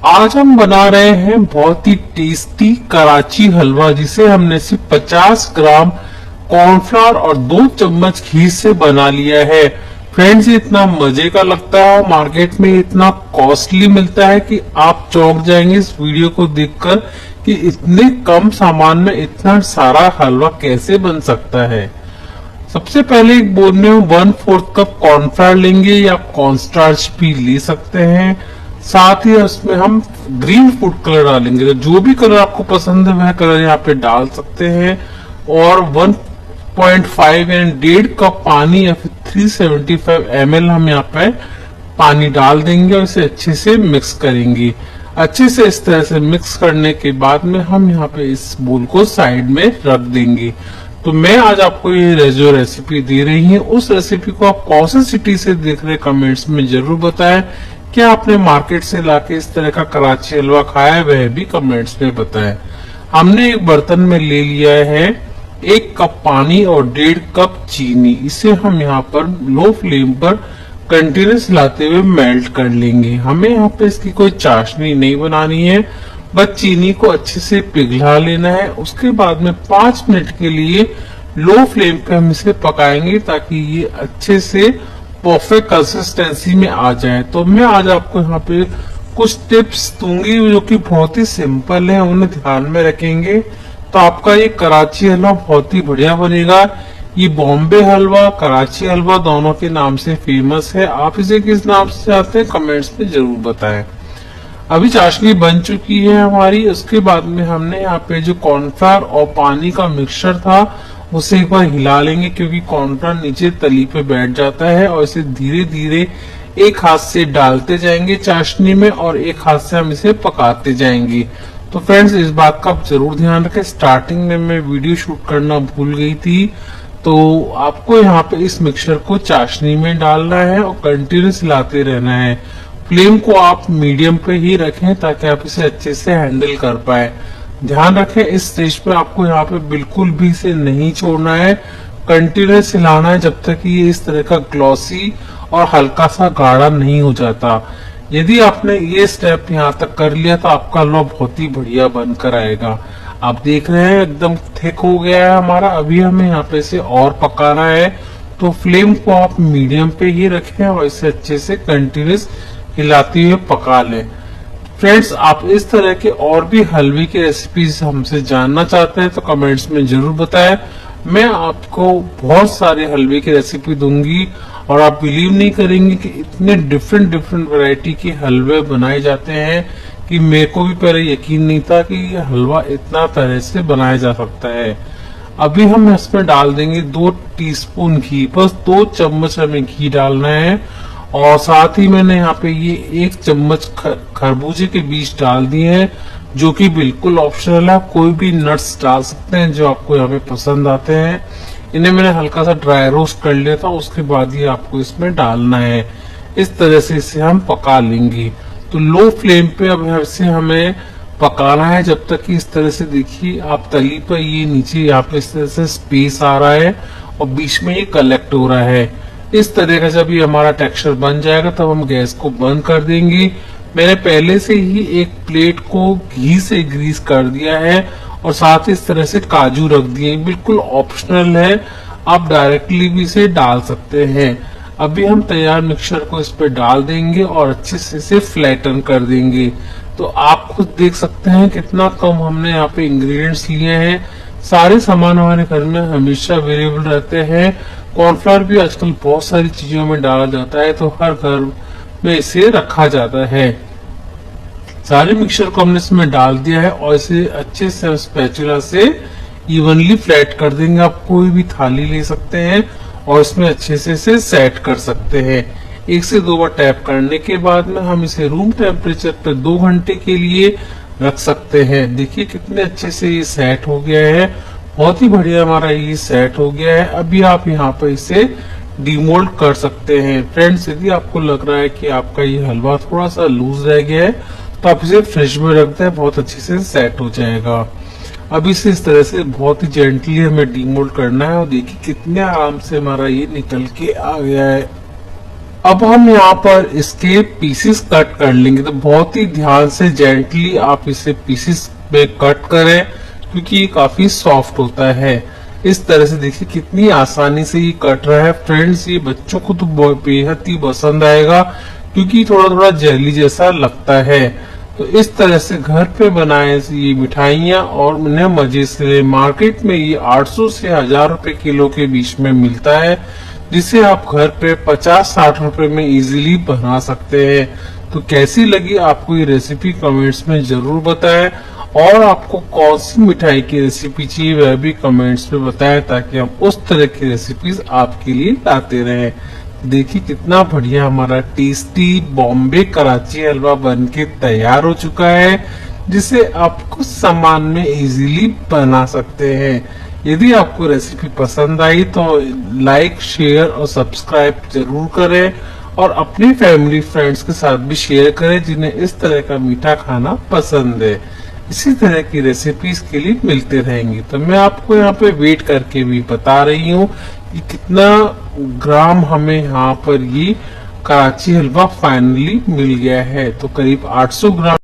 आज हम बना रहे हैं बहुत ही टेस्टी कराची हलवा, जिसे हमने सिर्फ 50 ग्राम कॉर्नफ्लावर और 2 चम्मच घी से बना लिया है। फ्रेंड्स, इतना मजे का लगता है और मार्केट में इतना कॉस्टली मिलता है कि आप चौंक जाएंगे इस वीडियो को देखकर कि इतने कम सामान में इतना सारा हलवा कैसे बन सकता है। सबसे पहले एक बोल में 1/4 कप कॉर्नफ्लावर लेंगे या कॉर्नस्टार्च भी ले सकते हैं। साथ ही उसमें हम ग्रीन फूड कलर डालेंगे, तो जो भी कलर आपको पसंद है वह कलर यहाँ पे डाल सकते हैं। और 1.5 यानी 1.5 कप पानी या फिर 375 ml हम यहाँ पे पानी डाल देंगे और इसे अच्छे से मिक्स करेंगे। अच्छे से इस तरह से मिक्स करने के बाद में हम यहाँ पे इस बोल को साइड में रख देंगे। तो मैं आज आपको ये जो रेसिपी दे रही है, उस रेसिपी को आप कौन सी सिटी से देख रहे कमेंट्स में जरूर बताएं। क्या आपने मार्केट से लाके इस तरह का कराची हलवा खाया है, वह भी कमेंट्स में बताएं। हमने एक बर्तन में ले लिया है 1 कप पानी और 1.5 कप चीनी। इसे हम यहाँ पर लो फ्लेम पर कंटिन्यूस हिलाते हुए मेल्ट कर लेंगे। हमें यहाँ पे इसकी कोई चाशनी नहीं बनानी है, बस चीनी को अच्छे से पिघला लेना है। उसके बाद में 5 मिनट के लिए लो फ्लेम पे हम इसे पकाएंगे ताकि ये अच्छे से परफेक्ट कंसिस्टेंसी में आ जाए। तो मैं आज आपको यहाँ पे कुछ टिप्स दूंगी जो कि बहुत ही सिंपल है, उन्हें ध्यान में रखेंगे तो आपका ये कराची हलवा बहुत ही बढ़िया बनेगा। ये बॉम्बे हलवा, कराची हलवा दोनों के नाम से फेमस है। आप इसे किस नाम से चाहते हैं कमेंट्स में जरूर बताएं। अभी चाशनी बन चुकी है हमारी। उसके बाद में हमने यहाँ पे जो कॉर्नफ्लावर और पानी का मिक्सचर था उसे एक बार हिला लेंगे, क्योंकि कॉर्नफ्लावर नीचे तली पे बैठ जाता है। और इसे धीरे धीरे एक हाथ से डालते जाएंगे चाशनी में और एक हाथ से हम इसे पकाते जाएंगे। तो फ्रेंड्स, इस बात का आप जरूर ध्यान रखें। स्टार्टिंग में मैं वीडियो शूट करना भूल गई थी, तो आपको यहाँ पे इस मिक्सचर को चाशनी में डालना है और कंटिन्यूस हिलाते रहना है। फ्लेम को आप मीडियम पे ही रखें ताकि आप इसे अच्छे से हैंडल कर पाए। ध्यान रखें, इस स्टेज पे आपको यहाँ पे बिल्कुल भी इसे नहीं छोड़ना है, कंटिन्यूस हिलाना है जब तक कि ये इस तरह का ग्लॉसी और हल्का सा गाढ़ा नहीं हो जाता। यदि आपने ये स्टेप यहाँ तक कर लिया तो आपका हलवा बहुत ही बढ़िया बनकर आएगा। आप देख रहे हैं एकदम थिक हो गया है हमारा। अभी हमें यहाँ पे इसे और पकाना है, तो फ्लेम को आप मीडियम पे ही रखें और इसे अच्छे से कंटिन्यूस हिलाते हुए पका लें। फ्रेंड्स, आप इस तरह के और भी हलवे की रेसिपीज हमसे जानना चाहते हैं तो कमेंट्स में जरूर बताएं। मैं आपको बहुत सारे हलवे की रेसिपी दूंगी और आप बिलीव नहीं करेंगे कि इतने डिफरेंट वैरायटी के हलवे बनाए जाते हैं कि मेरे को भी पहले यकीन नहीं था कि ये हलवा इतना तरह से बनाया जा सकता है। अभी हम इसमें डाल देंगे 2 टीस्पून घी, बस 2 चम्मच हमें घी डालना है। और साथ ही मैंने यहाँ पे ये 1 चम्मच खरबूजे के बीज डाल दिए हैं, जो कि बिल्कुल ऑप्शनल है। आप कोई भी नट्स डाल सकते हैं जो आपको यहाँ पे पसंद आते हैं। इन्हें मैंने हल्का सा ड्राई रोस्ट कर लिया था, उसके बाद ही आपको इसमें डालना है। इस तरह से इसे हम पका लेंगे। तो लो फ्लेम पे अब इसे हमें पकाना है जब तक कि इस तरह से, देखिए आप तली पर ये नीचे यहाँ पे इस तरह से स्पेस आ रहा है और बीच में ये कलेक्ट हो रहा है। इस तरह का जब ये हमारा टेक्सचर बन जाएगा तब हम गैस को बंद कर देंगे। मैंने पहले से ही एक प्लेट को घी से ग्रीस कर दिया है और साथ ही इस तरह से काजू रख दिए। बिल्कुल ऑप्शनल है, आप डायरेक्टली भी इसे डाल सकते हैं। अभी हम तैयार मिक्सचर को इस पे डाल देंगे और अच्छे से इसे फ्लैटन कर देंगे। तो आप खुद देख सकते हैं कितना कम हमने यहाँ पे इंग्रेडिएंट्स लिए हैं। सारे सामान हमारे घर में हमेशा अवेलेबल रहते हैं। कॉर्नफ्लावर भी आजकल बहुत सारी चीजों में डाला जाता है, तो हर घर में इसे रखा जाता है। सारे मिक्सचर को हमने इसमें डाल दिया है और इसे अच्छे से स्पैचुला से इवनली फ्लैट कर देंगे। आप कोई भी थाली ले सकते हैं और इसमें अच्छे से इसे सेट कर सकते हैं। 1 से 2 बार टैप करने के बाद में हम इसे रूम टेम्परेचर पर 2 घंटे के लिए रख सकते हैं। देखिए कितने अच्छे से ये सेट हो गया है, बहुत ही बढ़िया हमारा ये सेट हो गया है। अभी आप यहाँ पर इसे डीमोल्ड कर सकते हैं। फ्रेंड्स, यदि आपको लग रहा है कि आपका ये हलवा थोड़ा सा लूज रह गया है तो आप इसे फ्रिज में रख दें, बहुत अच्छे से सेट हो जाएगा। अब इसे इस तरह से बहुत ही जेंटली हमें डीमोल्ड करना है और देखिए कितने आराम से हमारा ये निकल के आ गया है। अब हम यहाँ पर इसके पीसेस कट कर लेंगे, तो बहुत ही ध्यान से जेंटली आप इसे पीसेस में कट करें, क्योंकि ये काफी सॉफ्ट होता है। इस तरह से देखिए कितनी आसानी से ये कट रहा है। फ्रेंड्स, ये बच्चों को तो बेहद ही पसंद आएगा, क्योंकि थोड़ा थोड़ा जेली जैसा लगता है। तो इस तरह से घर पे बनाए ये मिठाइयाँ और उन्हें मजे से। मार्केट में ये 800 से 1000 रुपए किलो के बीच में मिलता है, जिसे आप घर पे 50-60 रुपए में इजीली बना सकते हैं। तो कैसी लगी आपको ये रेसिपी कमेंट्स में जरूर बताएं, और आपको कौन सी मिठाई की रेसिपी चाहिए वह भी कमेंट्स में बताएं, ताकि हम उस तरह की रेसिपीज आपके लिए लाते रहें। देखिए कितना बढ़िया हमारा टेस्टी बॉम्बे कराची हलवा बनके तैयार हो चुका है, जिसे आप कुछ सामान में इजीली बना सकते हैं। यदि आपको रेसिपी पसंद आई तो लाइक, शेयर और सब्सक्राइब जरूर करें, और अपनी फैमिली फ्रेंड्स के साथ भी शेयर करें जिन्हें इस तरह का मीठा खाना पसंद है। इसी तरह की रेसिपीज के लिए मिलते रहेंगे। तो मैं आपको यहाँ पे वेट करके भी बता रही हूँ कि कितना ग्राम हमें यहाँ पर ये कराची हलवा फाइनली मिल गया है। तो करीब 800 ग्राम